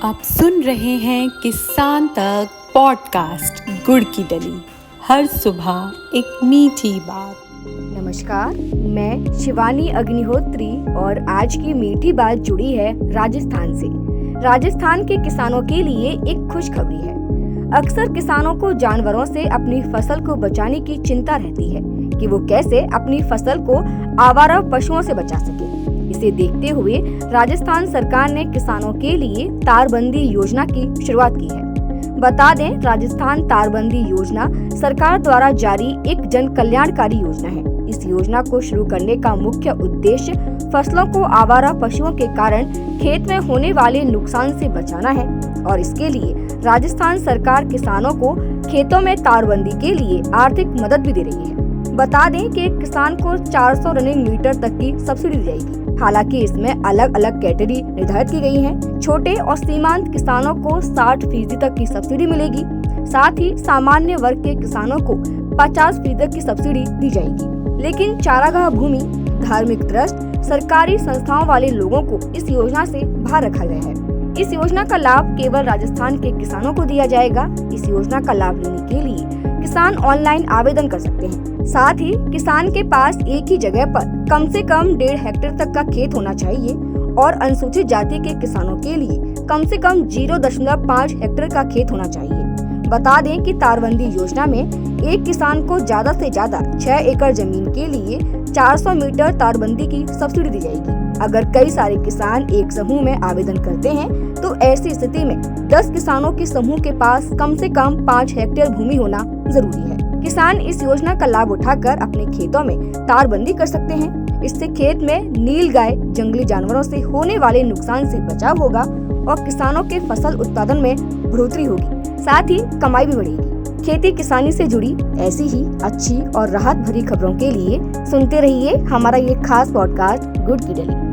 आप सुन रहे हैं किसान तक पॉडकास्ट गुड़ की डली। हर सुबह एक मीठी बात। नमस्कार, मैं शिवानी अग्निहोत्री और आज की मीठी बात जुड़ी है राजस्थान से। राजस्थान के किसानों के लिए एक खुशखबरी है। अक्सर किसानों को जानवरों से अपनी फसल को बचाने की चिंता रहती है कि वो कैसे अपनी फसल को आवारा पशुओं से बचा सके। इसे देखते हुए राजस्थान सरकार ने किसानों के लिए तारबंदी योजना की शुरुआत की है। बता दें, राजस्थान तारबंदी योजना सरकार द्वारा जारी एक जन कल्याणकारी योजना है। इस योजना को शुरू करने का मुख्य उद्देश्य फसलों को आवारा पशुओं के कारण खेत में होने वाले नुकसान से बचाना है और इसके लिए राजस्थान सरकार किसानों को खेतों में तारबंदी के लिए आर्थिक मदद भी दे रही है। बता दें कि एक किसान को 400 रनिंग मीटर तक की सब्सिडी दी जाएगी। हालांकि इसमें अलग अलग कैटेगरी निर्धारित की गई है। छोटे और सीमांत किसानों को 60% तक की सब्सिडी मिलेगी। साथ ही सामान्य वर्ग के किसानों को 50% तक की सब्सिडी दी जाएगी। लेकिन चारागाह भूमि, धार्मिक ट्रस्ट, सरकारी संस्थाओं वाले लोगों को इस योजना से बाहर रखा गया है। इस योजना का लाभ केवल राजस्थान के किसानों को दिया जाएगा। इस योजना का लाभ लेने के लिए किसान ऑनलाइन आवेदन कर सकते हैं। साथ ही किसान के पास एक ही जगह पर कम से कम 1.5 हेक्टेयर तक का खेत होना चाहिए और अनुसूचित जाति के किसानों के लिए कम से कम 0.5 हेक्टेयर का खेत होना चाहिए। बता दें कि तारबंदी योजना में एक किसान को ज्यादा से ज्यादा 6 एकड़ जमीन के लिए 400 मीटर तारबंदी की सब्सिडी दी जाएगी। अगर कई सारे किसान एक समूह में आवेदन करते हैं तो ऐसी स्थिति में 10 किसानों के समूह के पास कम से कम 5 हेक्टेयर भूमि होना जरूरी है। किसान इस योजना का लाभ उठाकर अपने खेतों में तारबंदी कर सकते हैं। इससे खेत में नीलगाय, जंगली जानवरों से होने वाले नुकसान से बचाव होगा और किसानों के फसल उत्पादन में बढ़ोतरी होगी। साथ ही कमाई भी बढ़ेगी। खेती किसानी से जुड़ी ऐसी ही अच्छी और राहत भरी खबरों के लिए सुनते रहिए हमारा ये खास पॉडकास्ट गुड़ की डली।